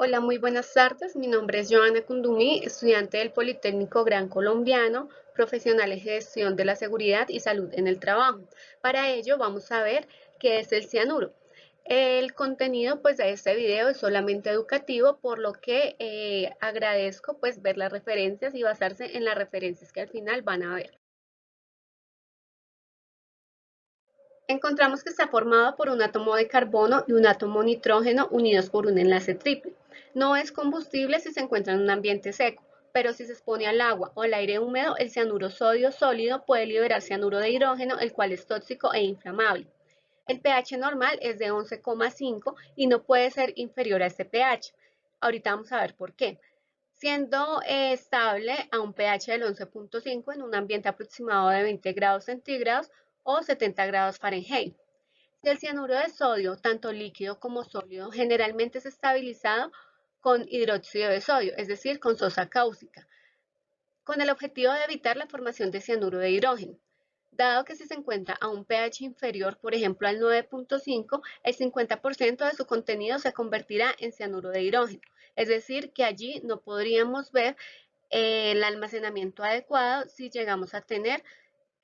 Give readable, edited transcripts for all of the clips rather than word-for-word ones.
Hola, muy buenas tardes. Mi nombre es Joana Cundumí, estudiante del Politécnico Gran Colombiano, profesional en gestión de la seguridad y salud en el trabajo. Para ello vamos a ver qué es el cianuro. El contenido pues de este video es solamente educativo, por lo que agradezco pues ver las referencias y basarse en las referencias que al final van a ver. Encontramos que está formado por un átomo de carbono y un átomo nitrógeno unidos por un enlace triple. No es combustible si se encuentra en un ambiente seco, pero si se expone al agua o al aire húmedo, el cianuro sodio sólido puede liberar cianuro de hidrógeno, el cual es tóxico e inflamable. El pH normal es de 11,5 y no puede ser inferior a este pH. Ahorita vamos a ver por qué. Siendo estable a un pH del 11,5 en un ambiente aproximado de 20 grados centígrados o 70 grados Fahrenheit. Si el cianuro de sodio, tanto líquido como sólido, generalmente es estabilizado con hidróxido de sodio, es decir, con sosa cáustica, con el objetivo de evitar la formación de cianuro de hidrógeno. Dado que si se encuentra a un pH inferior, por ejemplo al 9,5, el 50% de su contenido se convertirá en cianuro de hidrógeno. Es decir, que allí no podríamos ver el almacenamiento adecuado si llegamos a tener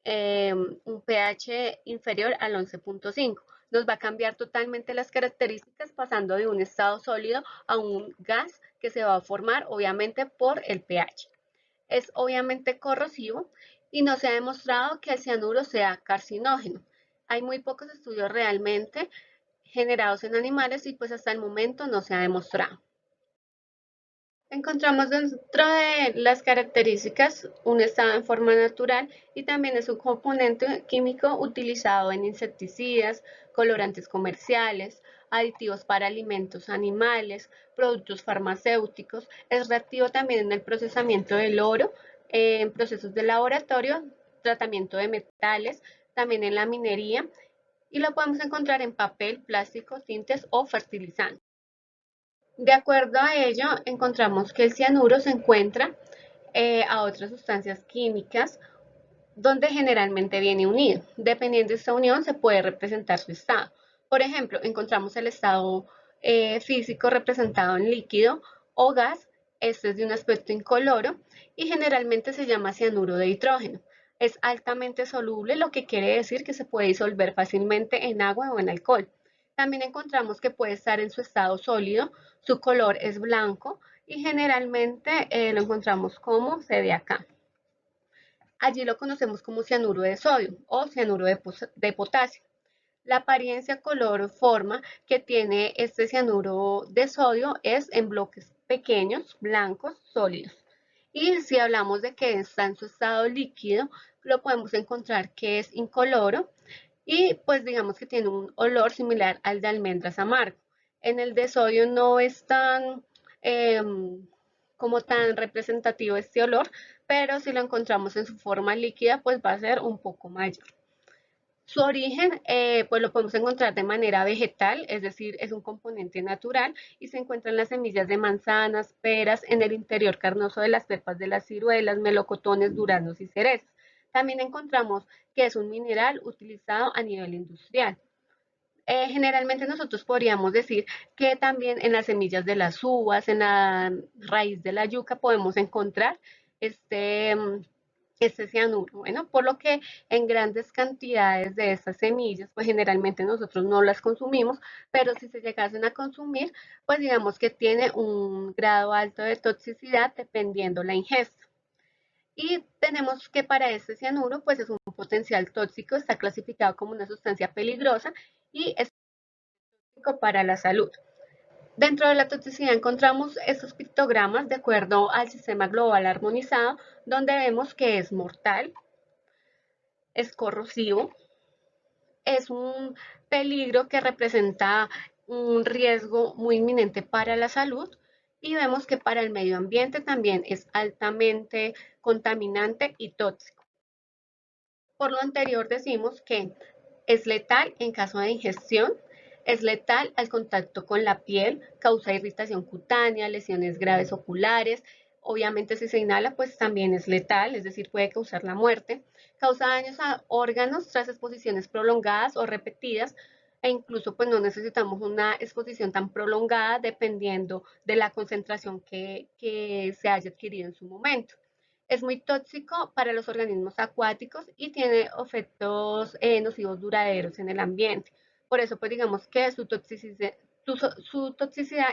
un pH inferior al 11,5. Nos va a cambiar totalmente las características pasando de un estado sólido a un gas que se va a formar obviamente por el pH. Es obviamente corrosivo y no se ha demostrado que el cianuro sea carcinógeno. Hay muy pocos estudios realmente generados en animales y pues hasta el momento no se ha demostrado. Encontramos dentro de las características un estado en forma natural y también es un componente químico utilizado en insecticidas, colorantes comerciales, aditivos para alimentos animales, productos farmacéuticos. Es reactivo también en el procesamiento del oro, en procesos de laboratorio, tratamiento de metales, también en la minería y lo podemos encontrar en papel, plástico, tintes o fertilizantes. De acuerdo a ello, encontramos que el cianuro se encuentra a otras sustancias químicas donde generalmente viene unido. Dependiendo de esta unión, se puede representar su estado. Por ejemplo, encontramos el estado físico representado en líquido o gas. Este es de un aspecto incoloro y generalmente se llama cianuro de nitrógeno. Es altamente soluble, lo que quiere decir que se puede disolver fácilmente en agua o en alcohol. También encontramos que puede estar en su estado sólido, su color es blanco y generalmente lo encontramos como se ve acá. Allí lo conocemos como cianuro de sodio o cianuro de potasio. La apariencia, color o forma que tiene este cianuro de sodio es en bloques pequeños, blancos, sólidos. Y si hablamos de que está en su estado líquido, lo podemos encontrar que es incoloro y pues digamos que tiene un olor similar al de almendras amargo. En el de sodio no es tan como tan representativo este olor, pero si lo encontramos en su forma líquida, pues va a ser un poco mayor. Su origen, pues lo podemos encontrar de manera vegetal, es decir, es un componente natural y se encuentra en las semillas de manzanas, peras, en el interior carnoso de las pepas de las ciruelas, melocotones, duraznos y cerezas. También encontramos que es un mineral utilizado a nivel industrial. Generalmente nosotros podríamos decir que también en las semillas de las uvas, en la raíz de la yuca podemos encontrar este, este cianuro. Bueno, por lo que en grandes cantidades de estas semillas, pues generalmente nosotros no las consumimos, pero si se llegasen a consumir, pues digamos que tiene un grado alto de toxicidad dependiendo la ingesta. Y tenemos que para este cianuro, pues es un potencial tóxico, está clasificado como una sustancia peligrosa y es tóxico para la salud. Dentro de la toxicidad encontramos estos pictogramas de acuerdo al sistema global armonizado, donde vemos que es mortal, es corrosivo, es un peligro que representa un riesgo muy inminente para la salud y vemos que para el medio ambiente también es altamente contaminante y tóxico. Por lo anterior decimos que es letal en caso de ingestión, es letal al contacto con la piel, causa irritación cutánea, lesiones graves oculares. Obviamente si se inhala pues también es letal, es decir, puede causar la muerte. Causa daños a órganos tras exposiciones prolongadas o repetidas, e incluso pues no necesitamos una exposición tan prolongada dependiendo de la concentración que se haya adquirido en su momento. Es muy tóxico para los organismos acuáticos y tiene efectos nocivos duraderos en el ambiente. Por eso, pues digamos que su toxicidad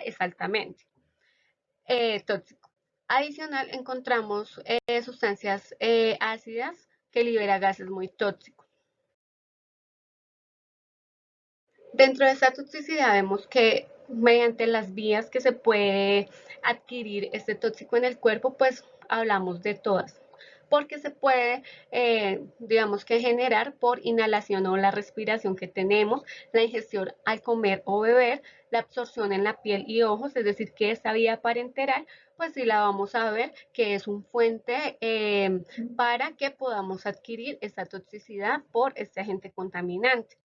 es altamente tóxico. Adicional, encontramos sustancias ácidas que libera gases muy tóxicos. Dentro de esta toxicidad vemos que mediante las vías que se puede adquirir este tóxico en el cuerpo, pues hablamos de todas, porque se puede, digamos que generar por inhalación o la respiración que tenemos, la ingestión al comer o beber, la absorción en la piel y ojos, es decir, que esta vía parenteral, pues sí la vamos a ver que es un fuente para que podamos adquirir esta toxicidad por este agente contaminante.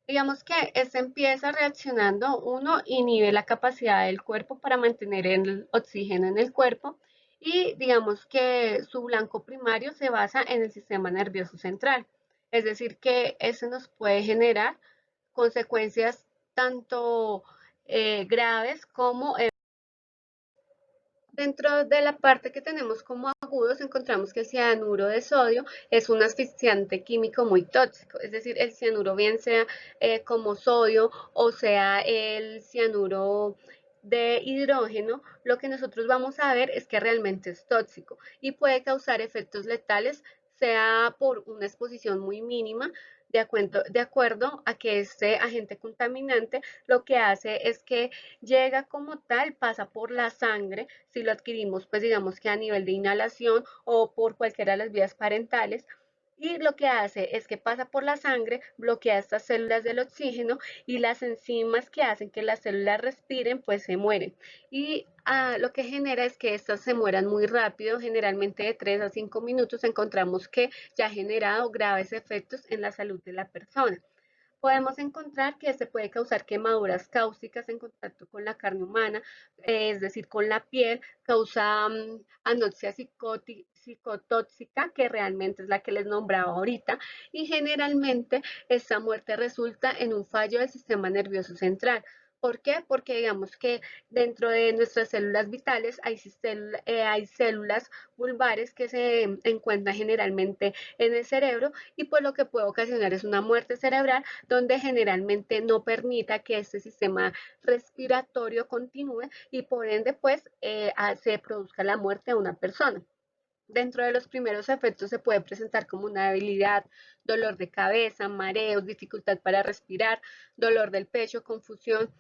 Digamos que este empieza reaccionando, uno inhibe la capacidad del cuerpo para mantener el oxígeno en el cuerpo y digamos que su blanco primario se basa en el sistema nervioso central. Es decir, que eso nos puede generar consecuencias tanto graves como dentro de la parte que tenemos como agudos, encontramos que el cianuro de sodio es un asfixiante químico muy tóxico, es decir, el cianuro bien sea como sodio o sea el cianuro de hidrógeno, lo que nosotros vamos a ver es que realmente es tóxico y puede causar efectos letales, sea por una exposición muy mínima, de acuerdo a que este agente contaminante lo que hace es que llega como tal, pasa por la sangre, si lo adquirimos, pues digamos que a nivel de inhalación o por cualquiera de las vías parentales, y lo que hace es que pasa por la sangre, bloquea estas células del oxígeno y las enzimas que hacen que las células respiren, pues se mueren. Y lo que genera es que estas se mueran muy rápido, generalmente de 3 a 5 minutos, encontramos que ya ha generado graves efectos en la salud de la persona. Podemos encontrar que se puede causar quemaduras cáusticas en contacto con la carne humana, es decir, con la piel, causa anoxia psicotóxica, que realmente es la que les nombraba ahorita, y generalmente esta muerte resulta en un fallo del sistema nervioso central. ¿Por qué? Porque digamos que dentro de nuestras células vitales hay células vulvares que se encuentran generalmente en el cerebro y pues lo que puede ocasionar es una muerte cerebral donde generalmente no permita que este sistema respiratorio continúe y por ende pues se produzca la muerte de una persona. Dentro de los primeros efectos se puede presentar como una debilidad, dolor de cabeza, mareos, dificultad para respirar, dolor del pecho, confusión,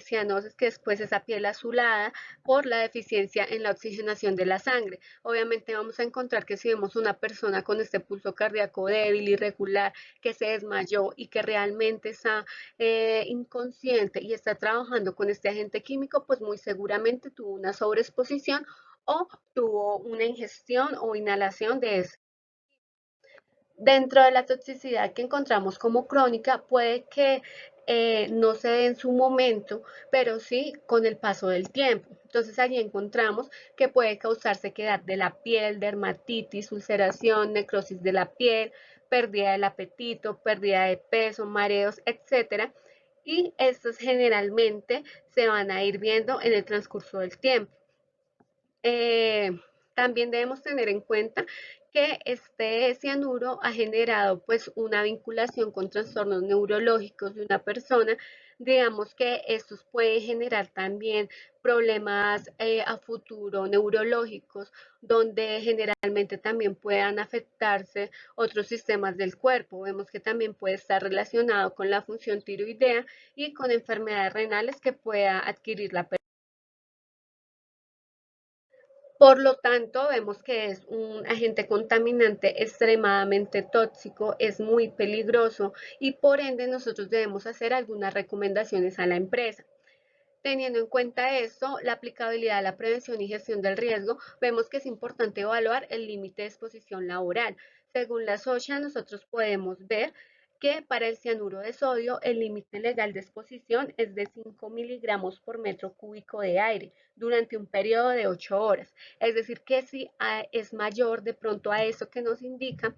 cianosis, que después esa piel azulada por la deficiencia en la oxigenación de la sangre. Obviamente vamos a encontrar que si vemos una persona con este pulso cardíaco débil, irregular, que se desmayó y que realmente está inconsciente y está trabajando con este agente químico, pues muy seguramente tuvo una sobreexposición o tuvo una ingestión o inhalación de eso. Dentro de la toxicidad que encontramos como crónica, puede que no se dé en su momento, pero sí con el paso del tiempo. Entonces allí encontramos que puede causar sequedad de la piel, dermatitis, ulceración, necrosis de la piel, pérdida del apetito, pérdida de peso, mareos, etcétera. Y estos generalmente se van a ir viendo en el transcurso del tiempo. Eh, También debemos tener en cuenta que este cianuro ha generado pues una vinculación con trastornos neurológicos de una persona. Digamos que estos pueden generar también problemas a futuro neurológicos, donde generalmente también puedan afectarse otros sistemas del cuerpo. Vemos que también puede estar relacionado con la función tiroidea y con enfermedades renales que pueda adquirir la persona. Por lo tanto, vemos que es un agente contaminante extremadamente tóxico, es muy peligroso y por ende nosotros debemos hacer algunas recomendaciones a la empresa. Teniendo en cuenta esto, la aplicabilidad de la prevención y gestión del riesgo, vemos que es importante evaluar el límite de exposición laboral. Según la SOSHA, nosotros podemos ver que para el cianuro de sodio el límite legal de exposición es de 5 miligramos por metro cúbico de aire durante un periodo de 8 horas. Es decir, que si es mayor de pronto a eso que nos indica,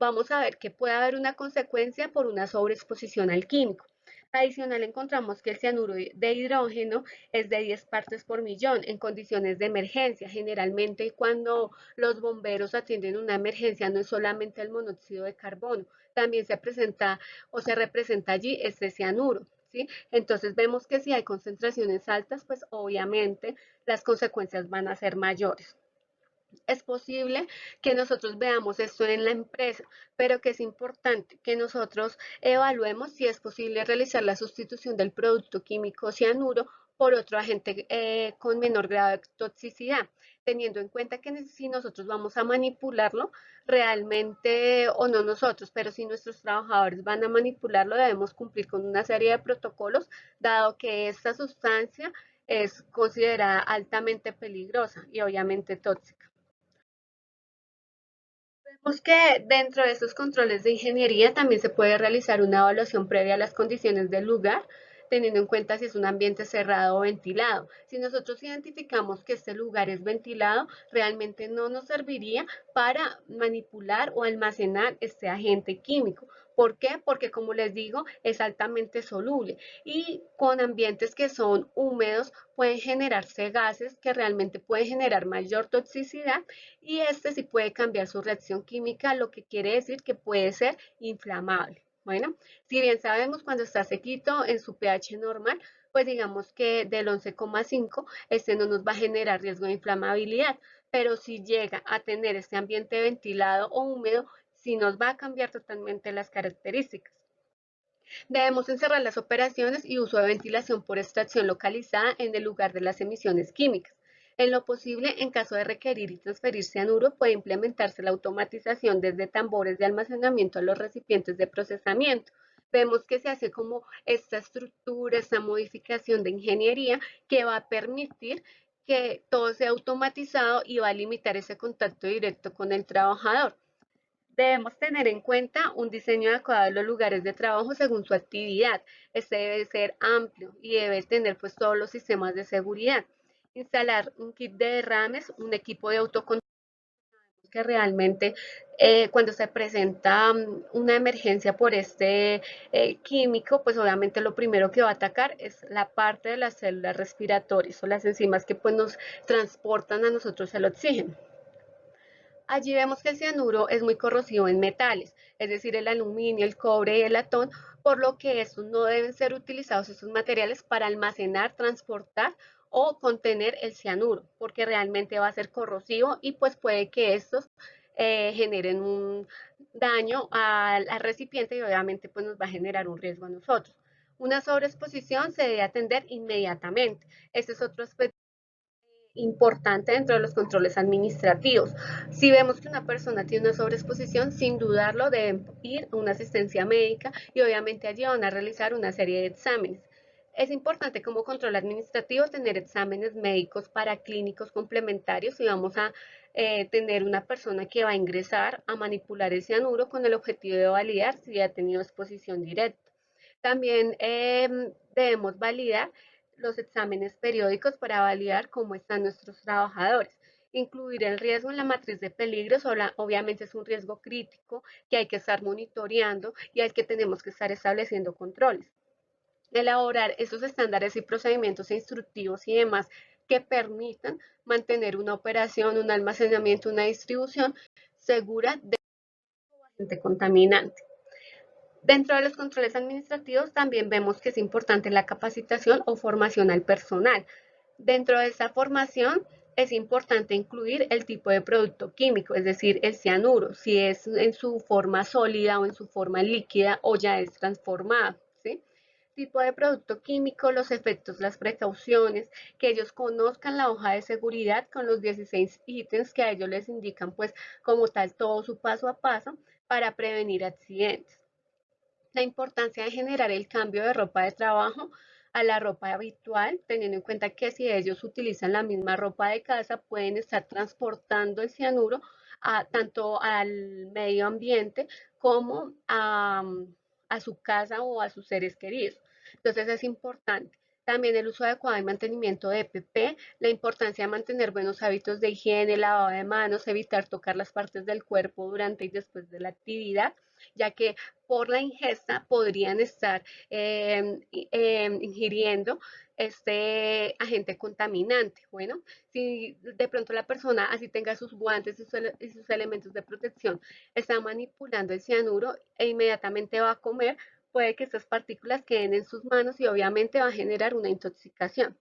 vamos a ver que puede haber una consecuencia por una sobreexposición al químico. Adicional, encontramos que el cianuro de hidrógeno es de 10 partes por millón en condiciones de emergencia. Generalmente, cuando los bomberos atienden una emergencia, no es solamente el monóxido de carbono, también se presenta o se representa allí este cianuro. ¿Sí? Entonces vemos que si hay concentraciones altas, pues obviamente las consecuencias van a ser mayores. Es posible que nosotros veamos esto en la empresa, pero que es importante que nosotros evaluemos si es posible realizar la sustitución del producto químico cianuro por otro agente con menor grado de toxicidad, teniendo en cuenta que si nosotros vamos a manipularlo realmente, o no nosotros, pero si nuestros trabajadores van a manipularlo, debemos cumplir con una serie de protocolos, dado que esta sustancia es considerada altamente peligrosa y obviamente tóxica. Vemos que dentro de estos controles de ingeniería también se puede realizar una evaluación previa a las condiciones del lugar, teniendo en cuenta si es un ambiente cerrado o ventilado. Si nosotros identificamos que este lugar es ventilado, realmente no nos serviría para manipular o almacenar este agente químico. ¿Por qué? Porque como les digo, es altamente soluble y con ambientes que son húmedos pueden generarse gases que realmente pueden generar mayor toxicidad y este sí puede cambiar su reacción química, lo que quiere decir que puede ser inflamable. Bueno, si bien sabemos cuando está sequito en su pH normal, pues digamos que del 11,5 este no nos va a generar riesgo de inflamabilidad, pero si llega a tener este ambiente ventilado o húmedo, sí nos va a cambiar totalmente las características. Debemos encerrar las operaciones y uso de ventilación por extracción localizada en el lugar de las emisiones químicas. En lo posible, en caso de requerir y transferir cianuro, puede implementarse la automatización desde tambores de almacenamiento a los recipientes de procesamiento. Vemos que se hace como esta estructura, esta modificación de ingeniería que va a permitir que todo sea automatizado y va a limitar ese contacto directo con el trabajador. Debemos tener en cuenta un diseño adecuado de los lugares de trabajo según su actividad. Este debe ser amplio y debe tener pues todos los sistemas de seguridad. Instalar un kit de derrames, un equipo de autocontrol que realmente cuando se presenta una emergencia por este químico, pues obviamente lo primero que va a atacar es la parte de las células respiratorias o las enzimas que pues nos transportan a nosotros el oxígeno. Allí vemos que el cianuro es muy corrosivo en metales, es decir, el aluminio, el cobre y el latón, por lo que estos no deben ser utilizados estos materiales para almacenar, transportar o contener el cianuro, porque realmente va a ser corrosivo y pues puede que estos generen un daño al recipiente y obviamente pues nos va a generar un riesgo a nosotros. Una sobreexposición se debe atender inmediatamente. Este es otro aspecto importante dentro de los controles administrativos. Si vemos que una persona tiene una sobreexposición, sin dudarlo, deben ir a una asistencia médica y obviamente allí van a realizar una serie de exámenes. Es importante como control administrativo tener exámenes médicos para clínicos complementarios y vamos a tener una persona que va a ingresar a manipular el cianuro con el objetivo de validar si ha tenido exposición directa. También debemos validar los exámenes periódicos para validar cómo están nuestros trabajadores. Incluir el riesgo en la matriz de peligros, obviamente es un riesgo crítico que hay que estar monitoreando y al que tenemos que estar estableciendo controles. Elaborar esos estándares y procedimientos instructivos y demás que permitan mantener una operación, un almacenamiento, una distribución segura de agente contaminante. Dentro de los controles administrativos también vemos que es importante la capacitación o formación al personal. Dentro de esa formación es importante incluir el tipo de producto químico, es decir, el cianuro, si es en su forma sólida o en su forma líquida o ya es transformado, ¿sí? Tipo de producto químico, los efectos, las precauciones, que ellos conozcan la hoja de seguridad con los 16 ítems que a ellos les indican pues como tal todo su paso a paso para prevenir accidentes. La importancia de generar el cambio de ropa de trabajo a la ropa habitual, teniendo en cuenta que si ellos utilizan la misma ropa de casa, pueden estar transportando el cianuro tanto al medio ambiente como a su casa o a sus seres queridos. Entonces es importante. También el uso adecuado y mantenimiento de EPP, la importancia de mantener buenos hábitos de higiene, lavado de manos, evitar tocar las partes del cuerpo durante y después de la actividad, ya que por la ingesta podrían estar ingiriendo este agente contaminante. Bueno, si de pronto la persona, así tenga sus guantes y sus elementos de protección, está manipulando el cianuro e inmediatamente va a comer, puede que estas partículas queden en sus manos y obviamente va a generar una intoxicación.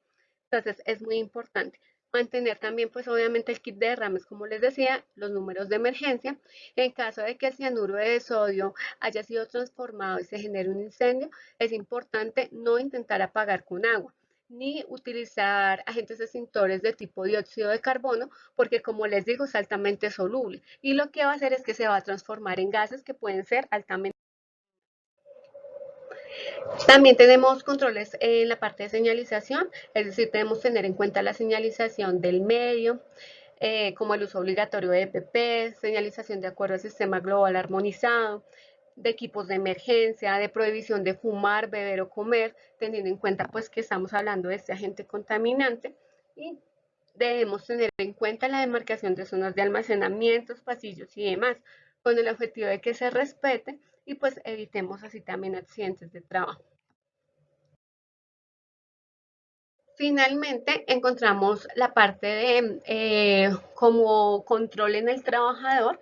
Entonces es muy importante mantener también, pues obviamente el kit de derrames, como les decía, los números de emergencia. En caso de que el cianuro de sodio haya sido transformado y se genere un incendio, es importante no intentar apagar con agua ni utilizar agentes extintores de tipo dióxido de carbono, porque como les digo, es altamente soluble y lo que va a hacer es que se va a transformar en gases que pueden ser altamente. También tenemos controles en la parte de señalización, es decir, debemos tener en cuenta la señalización del medio, como el uso obligatorio de EPP, señalización de acuerdo al sistema global armonizado, de equipos de emergencia, de prohibición de fumar, beber o comer, teniendo en cuenta pues que estamos hablando de este agente contaminante y debemos tener en cuenta la demarcación de zonas de almacenamientos, pasillos y demás, con el objetivo de que se respete y pues evitemos así también accidentes de trabajo. Finalmente, encontramos la parte de como control en el trabajador,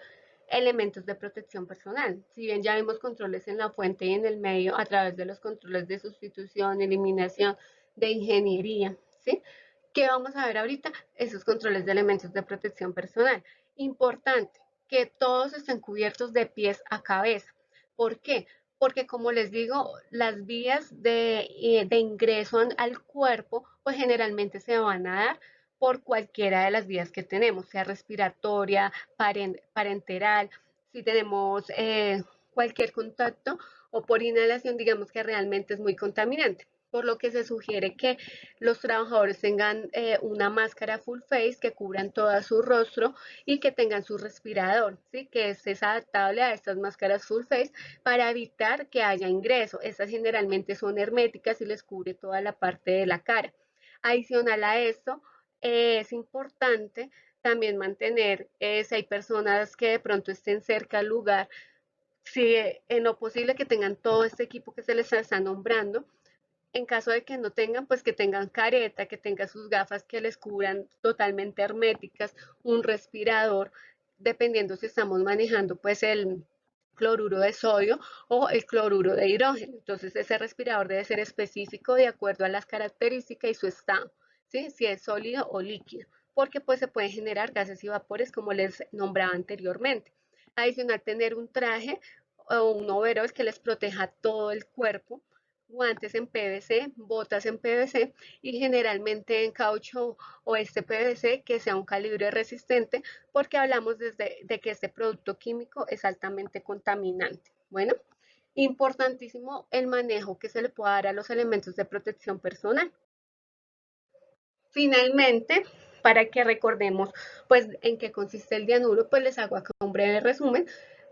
elementos de protección personal. Si bien ya vimos controles en la fuente y en el medio a través de los controles de sustitución, eliminación, de ingeniería, ¿sí? ¿Qué vamos a ver ahorita? Esos controles de elementos de protección personal. Importante que todos estén cubiertos de pies a cabeza. ¿Por qué? Porque como les digo, las vías de ingreso al cuerpo, pues generalmente se van a dar por cualquiera de las vías que tenemos, sea respiratoria, parenteral, si tenemos cualquier contacto o por inhalación, digamos que realmente es muy contaminante. Por lo que se sugiere que los trabajadores tengan una máscara full face que cubran todo su rostro y que tengan su respirador, ¿sí? Que es adaptable a estas máscaras full face para evitar que haya ingreso. Estas generalmente son herméticas y les cubre toda la parte de la cara. Adicional a esto, es importante también mantener, si hay personas que de pronto estén cerca al lugar, si en lo posible que tengan todo este equipo que se les está nombrando, en caso de que no tengan, pues que tengan careta, que tengan sus gafas que les cubran totalmente herméticas, un respirador, dependiendo si estamos manejando pues el cloruro de sodio o el cloruro de hidrógeno. Entonces ese respirador debe ser específico de acuerdo a las características y su estado, ¿sí? Si es sólido o líquido, porque pues se pueden generar gases y vapores como les nombraba anteriormente. Adicional, tener un traje o un overol que les proteja todo el cuerpo, guantes en PVC, botas en PVC y generalmente en caucho o este PVC que sea un calibre resistente porque hablamos de que este producto químico es altamente contaminante. Bueno, importantísimo el manejo que se le pueda dar a los elementos de protección personal. Finalmente, para que recordemos pues en qué consiste el dianuro, pues les hago acá un breve resumen.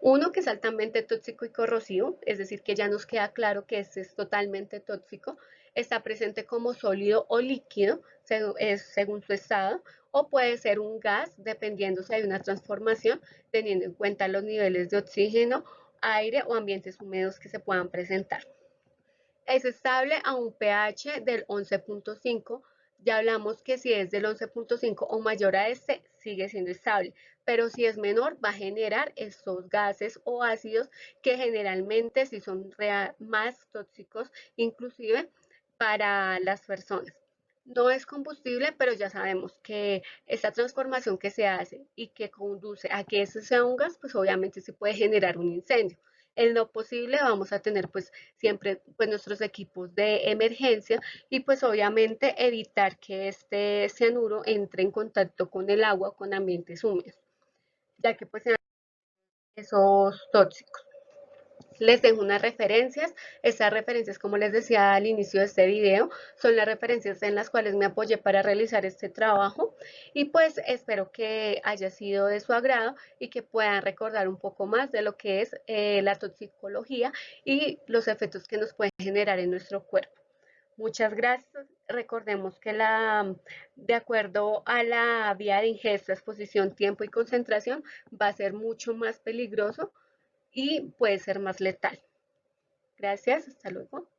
Uno, que es altamente tóxico y corrosivo, es decir, que ya nos queda claro que este es totalmente tóxico, está presente como sólido o líquido, según su estado, o puede ser un gas, dependiendo si hay una transformación, teniendo en cuenta los niveles de oxígeno, aire o ambientes húmedos que se puedan presentar. Es estable a un pH del 11.5. Ya hablamos que si es del 11.5 o mayor a este, sigue siendo estable, pero si es menor, va a generar estos gases o ácidos que generalmente sí son más tóxicos, inclusive para las personas. No es combustible, pero ya sabemos que esta transformación que se hace y que conduce a que ese sea un gas, pues obviamente se puede generar un incendio. En lo posible vamos a tener pues siempre pues nuestros equipos de emergencia y pues obviamente evitar que este cianuro entre en contacto con el agua, con ambientes húmedos, ya que pues sean esos tóxicos. Les dejo unas referencias. Estas referencias, como les decía al inicio de este video, son las referencias en las cuales me apoyé para realizar este trabajo y pues espero que haya sido de su agrado y que puedan recordar un poco más de lo que es la toxicología y los efectos que nos pueden generar en nuestro cuerpo. Muchas gracias. Recordemos que de acuerdo a la vía de ingesta, exposición, tiempo y concentración, va a ser mucho más peligroso y puede ser más letal. Gracias, hasta luego.